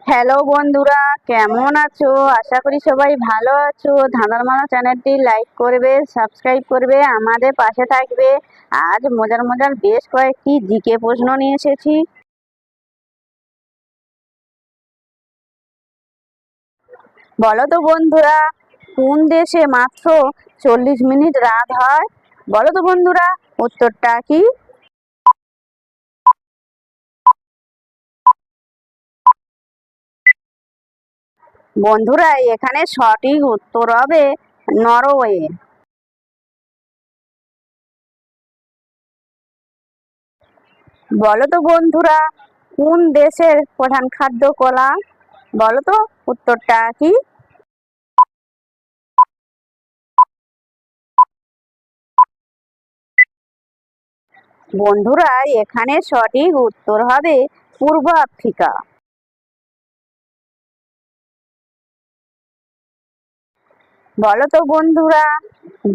Hello বন্ধুরা, কেমন আছো? আশা করি সবাই ভালো আছো। ধাঁধার মালা চ্যানেলটি লাইক করবে, সাবস্ক্রাইব করবে, আমাদের পাশে থাকবে। আজ মজার মজার বেশ কয়েকটি জিকে প্রশ্ন নিয়ে এসেছি। বলো তো বন্ধুরা, কোন দেশে মাত্র 40 মিনিট রাত হয়? বলো তো বন্ধুরা, উত্তরটা কি? বন্ধুরা, এখানে সঠিক উত্তর হবে নরওয়ে। বলো তো বন্ধুরা, কোন দেশের প্রধান খাদ্য কলা? বলো তো উত্তরটা কি? বন্ধুরা, এখানে সঠিক উত্তর হবে পূর্ব আফ্রিকা। বলো তো বন্ধুরা,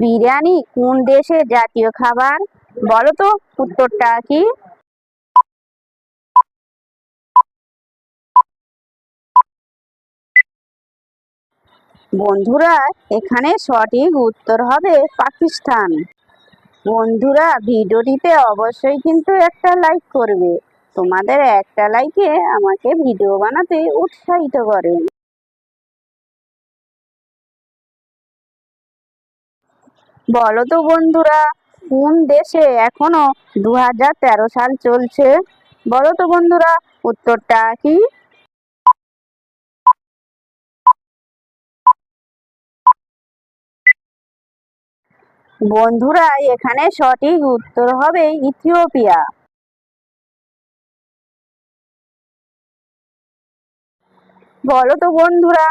বিরিয়ানি কোন দেশের জাতীয় খাবার? বলো তো উত্তরটা কি? বন্ধুরা, এখানে সঠিক উত্তর হবে পাকিস্তান। বন্ধুরা, ভিডিওটিতে অবশ্যই কিন্তু একটা লাইক করবে। তোমাদের একটা লাইকে আমাকে ভিডিও বানাতে উৎসাহিত করে। বলো তো বন্ধুরা, কোন দেশে এখনো 2013 সাল চলছে? বলো তো বন্ধুরা, উত্তরটা কি? বন্ধুরা, এখানে সঠিক উত্তর হবে ইথিওপিয়া। বলো তো বন্ধুরা,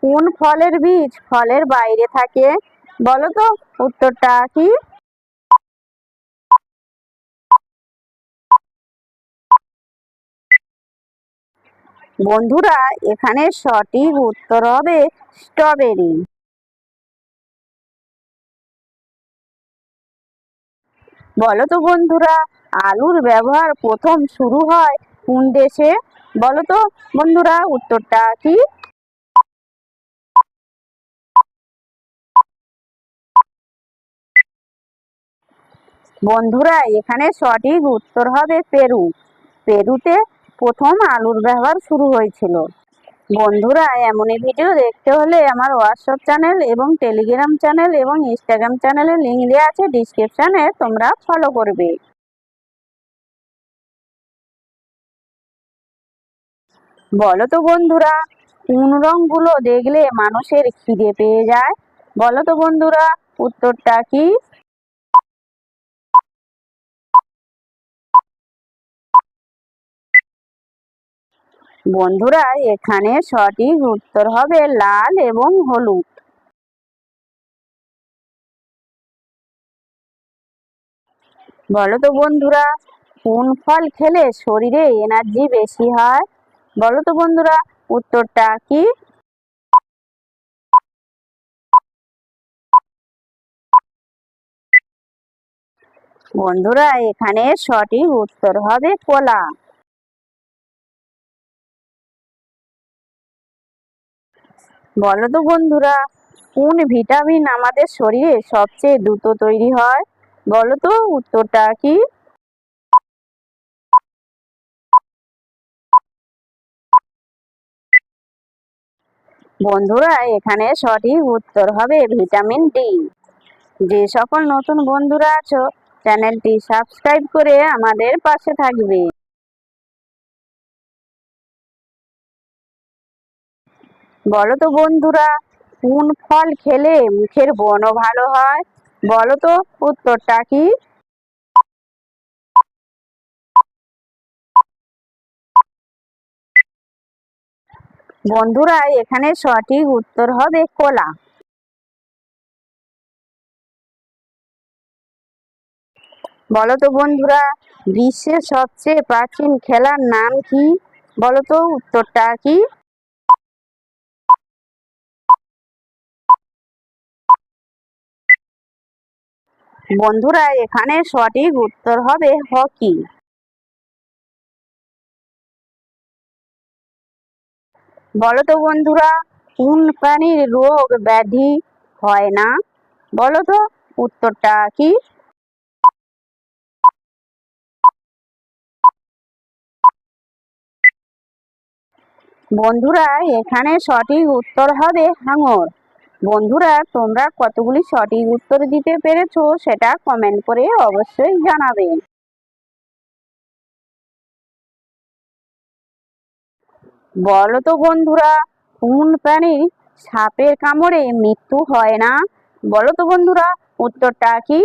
কোন ফলের বীজ ফলের বাইরে থাকে? বলো তো উত্তরটা কি? বন্ধুরা, এখানে সঠিক উত্তর হবে স্ট্রবেরি। বলো তো বন্ধুরা, আলুর ব্যবহার প্রথম শুরু হয় কোন দেশে? বলো তো বন্ধুরা, উত্তরটা কি? বন্ধুরা, এখানে সঠিক উত্তর হবে পেরু। পেরুতে প্রথম আলুর ব্যবহার শুরু হয়েছিল। বন্ধুরা, এমনই ভিডিও দেখতে হলে আমার হোয়াটসঅ্যাপ চ্যানেল এবং টেলিগ্রাম চ্যানেল এবং ইনস্টাগ্রাম চ্যানেলের লিঙ্ক দেওয়া আছে ডিসক্রিপশনে, তোমরা ফলো করবে। বলো তো বন্ধুরা, কোন রংগুলো দেখলে মানুষের খিদে পেয়ে যায়? বলো তো বন্ধুরা, উত্তরটা কি? বন্ধুরা, এখানে সঠিক উত্তর হবে লাল এবং হলুদ। বলো তো বন্ধুরা, কোন ফল খেলে শরীরে এনার্জি বেশি হয়? বলো তো বন্ধুরা, উত্তরটা কি? বন্ধুরা, এখানে সঠিক উত্তর হবে কলা। বলো তো বন্ধুরা, কোন ভিটামিন আমাদের শরীরে সবচেয়ে দ্রুত তৈরি হয়? বলো তো উত্তরটা কি? বন্ধুরা, এখানে সঠিক উত্তর হবে ভিটামিন ডি। যে সকল নতুন বন্ধুরা আছো, চ্যানেলটি সাবস্ক্রাইব করে আমাদের পাশে থাকবে। বলো তো বন্ধুরা, কোন ফল খেলে মুখের ব্রণ ভালো হয়? বলো তো উত্তরটা কি? বন্ধুরা, এখানে সঠিক উত্তর হবে কলা। বলো তো বন্ধুরা, বিশ্বের সবচেয়ে প্রাচীন খেলার নাম কি? বলো তো উত্তরটা কি? বন্ধুরা, এখানে সঠিক উত্তর হবে হকি। বলো তো বন্ধুরা, কোন প্রাণীর রোগ ব্যাধি হয় না? বলো তো উত্তরটা কি? বন্ধুরা, এখানে সঠিক উত্তর হবে হাঙর। বন্ধুরা, তোমরা কতগুলি সঠিক উত্তর দিতে পেরেছো সেটা কমেন্ট করে অবশ্যই জানাবে। বলো তো বন্ধুরা, কোন প্রাণীর সাপের কামড়ে মৃত্যু হয় না? বলো তো বন্ধুরা উত্তরটা কি?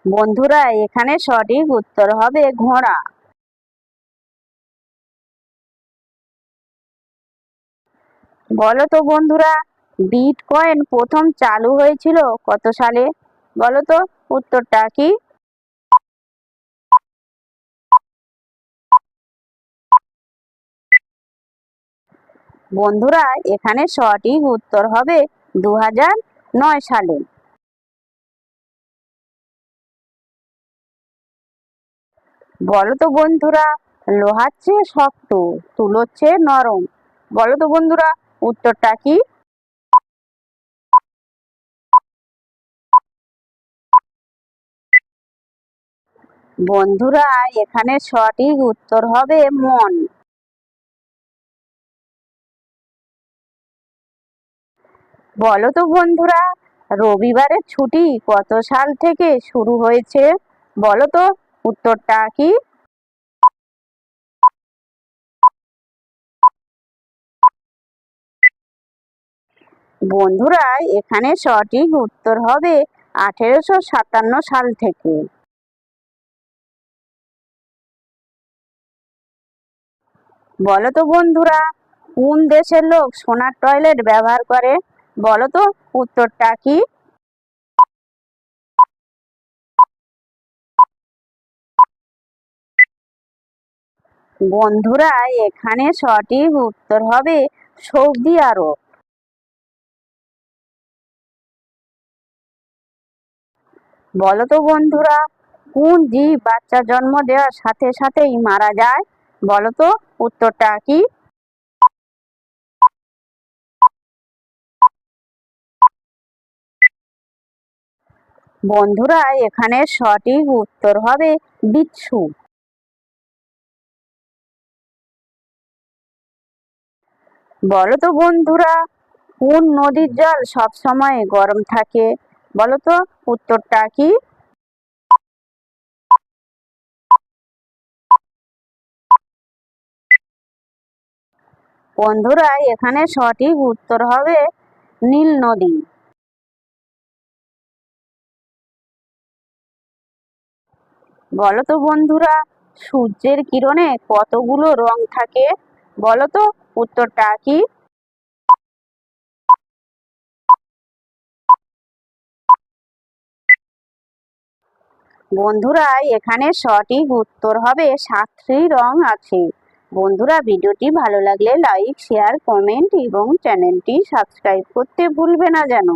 বন্ধুরা, এখানে সঠিক উত্তর হবে ঘোড়া। বলো তো বন্ধুরা, বিটকয়েন প্রথম চালু হয়েছিল কত সালে? বলো তো উত্তরটা কি? বন্ধুরা, এখানে সঠিক উত্তর হবে 2009 সালে। বলো তো বন্ধুরা, লোহার চেয়ে শক্ত, তুলোর চেয়ে নরম। বলো তো বন্ধুরা উত্তরটা কি? বন্ধুরা, এখানে সঠিক উত্তর হবে মন। বলো তো বন্ধুরা, রবিবারের ছুটি কত সাল থেকে শুরু হয়েছে? বলো তো উত্তরটা কি? বন্ধুরা, এখানে সঠিক উত্তর হবে 1857 সাল থেকে। বলো তো বন্ধুরা, কোন দেশের লোক সোনার টয়লেট ব্যবহার করে? বলো তো উত্তরটা কি? বন্ধুরা, এখানে সঠিক উত্তর হবে সৌদি আরব। বলো তো বন্ধুরা, কোন জীব বাচ্চা জন্ম দেওয়ার সাথে সাথেই মারা যায়? বলো তো উত্তরটা কি? বন্ধুরা, এখানে সঠিক উত্তর হবে বিচ্ছু। বলো তো বন্ধুরা, কোন নদীর জল সবসময় গরম থাকে? বলো তো উত্তরটা কি? বন্ধুরা, এখানে সঠিক উত্তর হবে নীল নদী। বলো তো বন্ধুরা, সূর্যের কিরণে কতগুলো রং থাকে? বলো তো উত্তরটা কি? বন্ধুরা, এখানে সঠিক উত্তর হবে 7টি রং আছে। বন্ধুরা, ভিডিওটি ভালো লাগলে লাইক, শেয়ার, কমেন্ট এবং চ্যানেলটি সাবস্ক্রাইব করতে ভুলবে না যেন।